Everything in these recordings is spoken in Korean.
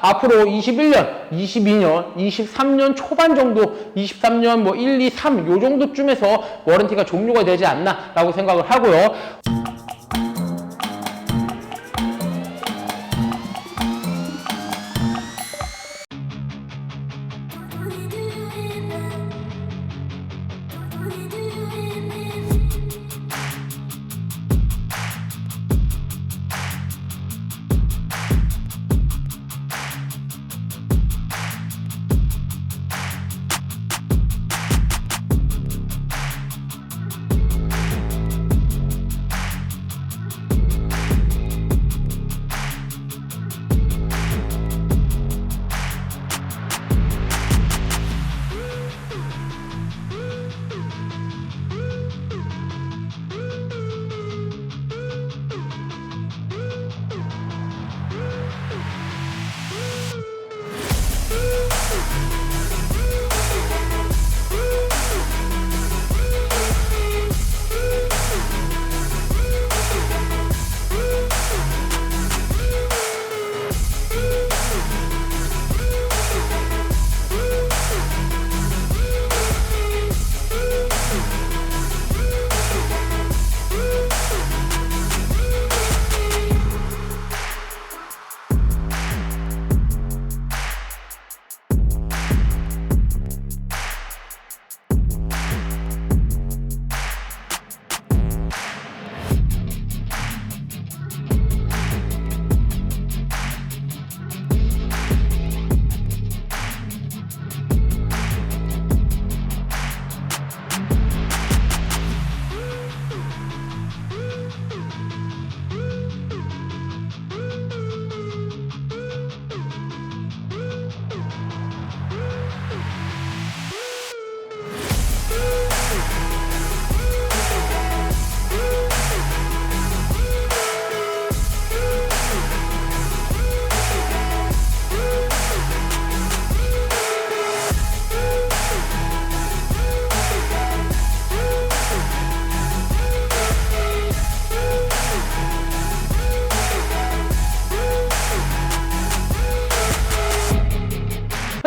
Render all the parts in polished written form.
앞으로 21년, 22년, 23년 초반 정도, 23년 뭐 1, 2, 3 요 정도쯤에서 워런티가 종료가 되지 않나라고 생각을 하고요.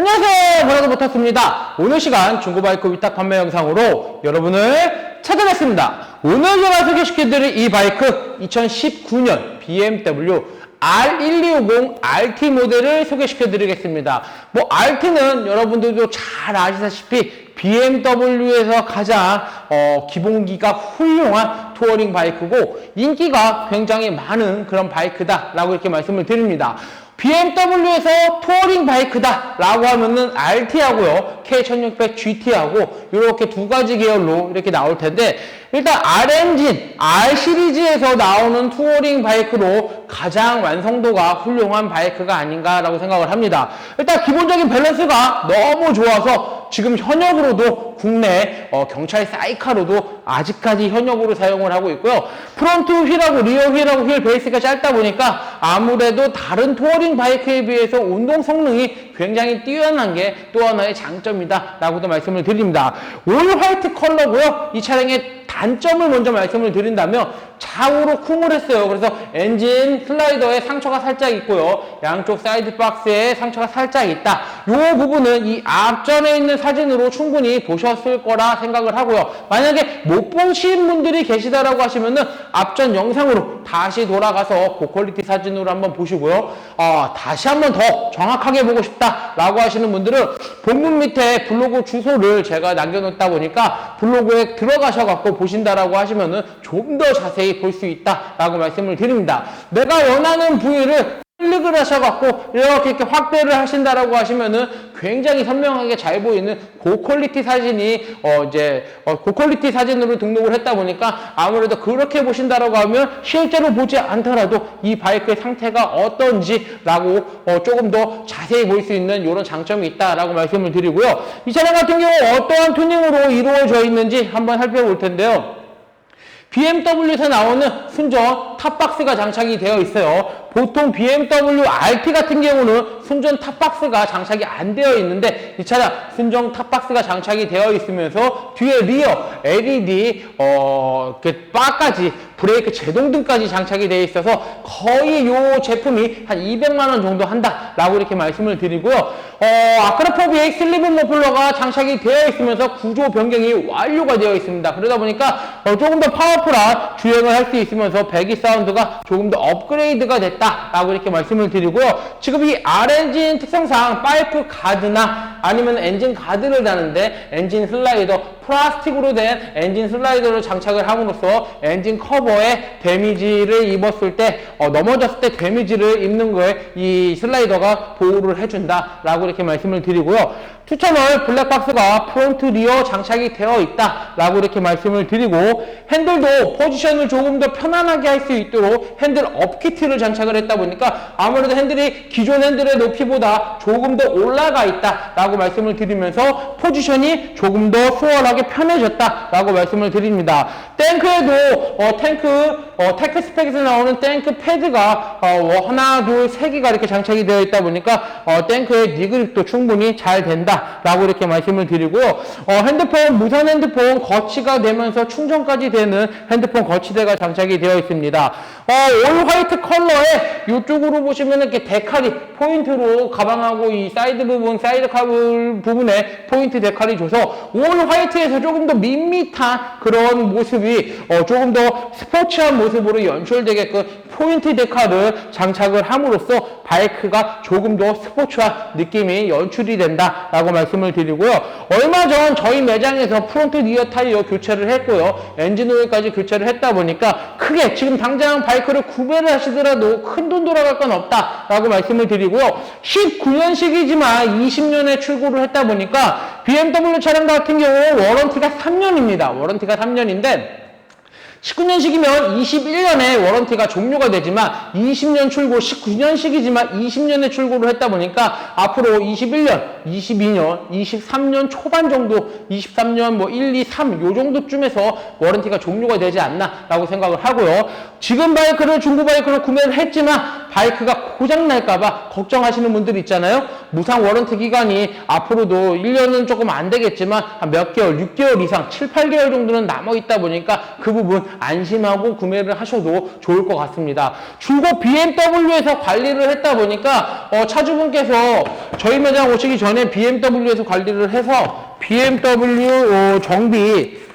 안녕하세요, 버라도 버터스입니다. 오늘 시간 중고바이크 위탁 판매 영상으로 여러분을 찾아뵙습니다. 오늘 제가 소개시켜드릴 이 바이크 2019년 BMW R1250 RT 모델을 소개시켜드리겠습니다. 뭐 RT는 여러분들도 잘 아시다시피 BMW에서 가장 기본기가 훌륭한 투어링 바이크고 인기가 굉장히 많은 그런 바이크다라고 이렇게 말씀을 드립니다. BMW에서 투어링 바이크다 라고 하면은 RT하고요 K1600 GT하고 이렇게 두 가지 계열로 이렇게 나올 텐데, 일단 R엔진, R시리즈에서 나오는 투어링 바이크로 가장 완성도가 훌륭한 바이크가 아닌가 라고 생각을 합니다. 일단 기본적인 밸런스가 너무 좋아서 지금 현역으로도 국내 경찰 사이카로도 아직까지 현역으로 사용을 하고 있고요. 프론트 휠하고 리어 휠하고 휠 베이스가 짧다 보니까 아무래도 다른 투어링 바이크에 비해서 운동 성능이 굉장히 뛰어난 게 또 하나의 장점이다 라고도 말씀을 드립니다. 올 화이트 컬러고요. 이 차량의 단점을 먼저 말씀을 드린다면 좌우로 쿵을 했어요. 그래서 엔진 슬라이더에 상처가 살짝 있고요. 양쪽 사이드 박스에 상처가 살짝 있다. 이 부분은 이 앞전에 있는 사진으로 충분히 보셨을 거라 생각을 하고요. 만약에 못 보신 분들이 계시다라고 하시면은 앞전 영상으로 다시 돌아가서 고퀄리티 사진으로 한번 보시고요. 다시 한번 더 정확하게 보고 싶다라고 하시는 분들은 본문 밑에 블로그 주소를 제가 남겨놓다 보니까 블로그에 들어가셔갖고 보신다라고 하시면은 좀 더 자세히 볼 수 있다라고 말씀을 드립니다. 내가 원하는 부위를 클릭을 하셔갖고 이렇게 확대를 하신다라고 하시면은 굉장히 선명하게 잘 보이는 고퀄리티 사진이 고퀄리티 사진으로 등록을 했다 보니까 아무래도 그렇게 보신다라고 하면 실제로 보지 않더라도 이 바이크의 상태가 어떤지라고 조금 더 자세히 볼 수 있는 이런 장점이 있다라고 말씀을 드리고요. 이 차량 같은 경우 어떠한 튜닝으로 이루어져 있는지 한번 살펴볼 텐데요. BMW에서 나오는 순정 탑박스가 장착이 되어 있어요. 보통 BMW RT 같은 경우는 순정 탑박스가 장착이 안 되어 있는데 이 차량 순정 탑박스가 장착이 되어 있으면서 뒤에 리어 LED 바까지 브레이크 제동등까지 장착이 되어 있어서 거의 이 제품이 한 200만 원 정도 한다라고 이렇게 말씀을 드리고요. 아크로포비의 슬리브 머플러가 장착이 되어 있으면서 구조 변경이 완료가 되어 있습니다. 그러다 보니까 조금 더 파워풀한 주행을 할 수 있으면서 배기 사운드가 조금 더 업그레이드가 됐다라고 이렇게 말씀을 드리고요. 지금 이 R엔진 특성상 파이프 가드나 아니면 엔진 가드를 다는데 엔진 슬라이더, 플라스틱으로 된 엔진 슬라이더를 장착을 함으로써 엔진 커버에 데미지를 입었을 때 넘어졌을 때 데미지를 입는 거에 이 슬라이더가 보호를 해준다라고 이렇게 말씀을 드리고요. 투처널 블랙박스가 프론트 리어 장착이 되어 있다라고 이렇게 말씀을 드리고 핸들도 포지션을 조금 더 편안하게 할 수 있도록 핸들 업 키트를 장착을 했다 보니까 아무래도 핸들이 기존 핸들의 높이보다 조금 더 올라가 있다라고 말씀을 드리면서 포지션이 조금 더 수월하게 편해졌다라고 말씀을 드립니다. 탱크에도 테크 스펙에서 나오는 탱크 패드가 하나, 둘, 세 개가 이렇게 장착이 되어 있다 보니까 탱크의 니그립도 충분히 잘 된다라고 이렇게 말씀을 드리고요. 핸드폰, 무선 핸드폰 거치가 되면서 충전까지 되는 핸드폰 거치대가 장착이 되어 있습니다. 올 화이트 컬러에 이쪽으로 보시면 이렇게 데칼이 포인트로 가방하고 이 사이드 부분, 사이드 카브 부분에 포인트 데칼이 줘서 올 화이트에서 조금 더 밋밋한 그런 모습이 조금 더 스포츠한 모습으로 연출되게끔 포인트 데칼을 장착을 함으로써 바이크가 조금 더 스포츠한 느낌이 연출이 된다라고 말씀을 드리고요. 얼마 전 저희 매장에서 프론트 리어 타이어 교체를 했고요. 엔진 오일까지 교체를 했다 보니까 크게 지금 당장 바이크를 구매를 하시더라도 큰 돈 돌아갈 건 없다라고 말씀을 드리고요. 19년식이지만 20년에 출고를 했다 보니까 BMW 차량 같은 경우 워런티가 3년입니다. 워런티가 3년인데 19년식이면 21년에 워런티가 종료가 되지만 20년 출고, 19년식이지만 20년에 출고를 했다 보니까 앞으로 21년, 22년, 23년 초반 정도, 23년 뭐 1, 2, 3 요 정도쯤에서 워런티가 종료가 되지 않나 라고 생각을 하고요. 지금 바이크를 중고 바이크를 구매를 했지만 바이크가 고장날까봐 걱정하시는 분들 있잖아요. 무상 워런티 기간이 앞으로도 1년은 조금 안 되겠지만 한 몇 개월, 6개월 이상, 7, 8개월 정도는 남아있다 보니까 그 부분 안심하고 구매를 하셔도 좋을 것 같습니다. 중고 BMW에서 관리를 했다 보니까 차주분께서 저희 매장 오시기 전에 BMW에서 관리를 해서 BMW 정비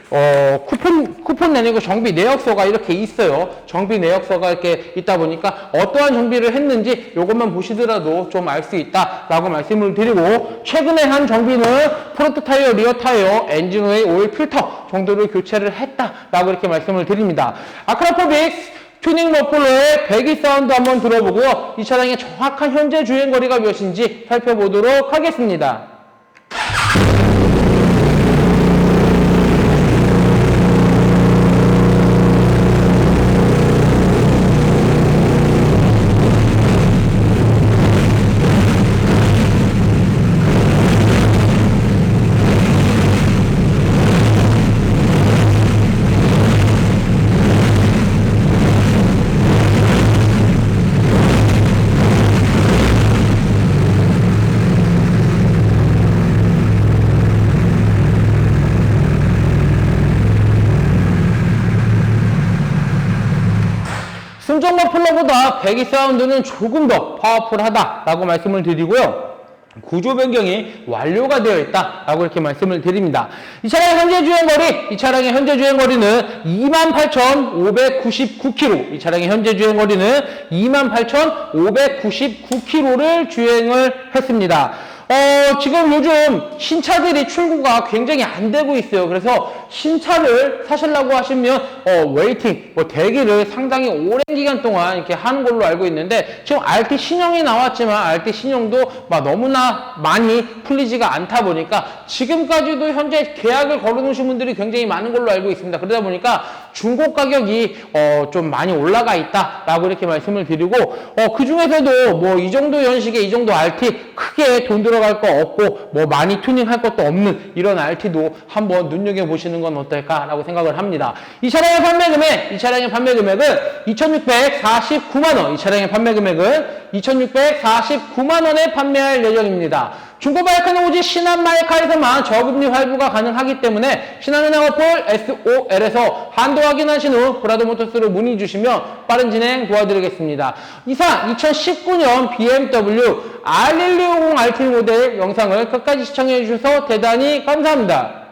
쿠폰 내니고 정비 내역서가 이렇게 있어요. 정비 내역서가 이렇게 있다 보니까 어떠한 정비를 했는지 이것만 보시더라도 좀 알 수 있다라고 말씀을 드리고 최근에 한 정비는 프론트 타이어, 리어 타이어, 엔진오일, 오일 필터 정도를 교체를 했다라고 이렇게 말씀을 드립니다. 아크로포빅스 튜닝 머플러의 배기 사운드 한번 들어보고요. 이 차량의 정확한 현재 주행거리가 몇인지 살펴보도록 하겠습니다. 순정 머플러보다 배기 사운드는 조금 더 파워풀하다라고 말씀을 드리고요. 구조 변경이 완료가 되어 있다라고 이렇게 말씀을 드립니다. 이 차량의 현재 주행거리는 28,599km. 이 차량의 현재 주행거리는 28,599km를 주행을 했습니다. 지금 요즘 신차들이 출고가 굉장히 안 되고 있어요. 그래서 신차를 사시려고 하시면 웨이팅, 대기를 상당히 오랜 기간 동안 이렇게 하는 걸로 알고 있는데 지금 RT 신형이 나왔지만 RT 신형도 너무나 많이 풀리지가 않다 보니까 지금까지도 현재 계약을 걸어놓으신 분들이 굉장히 많은 걸로 알고 있습니다. 그러다 보니까 중고 가격이 좀 많이 올라가 있다라고 이렇게 말씀을 드리고 그 중에서도 뭐 이 정도 연식에 이 정도 RT 크게 돈 들어갈 거 없고 뭐 많이 튜닝할 것도 없는 이런 RT도 한번 눈여겨보시는 건 어떨까라고 생각을 합니다. 이 차량의 판매 금액은 2,649만 원. 이 차량의 판매 금액은 2,649만 원에 판매할 예정입니다. 중고바이크는 오직 신한마이카에서만 저금리 할부가 가능하기 때문에 신한은행 어플 SOL에서 한도 확인하신 후 브라더모터스로 문의 주시면 빠른 진행 도와드리겠습니다. 이상 2019년 BMW R1250RT 모델 영상을 끝까지 시청해 주셔서 대단히 감사합니다.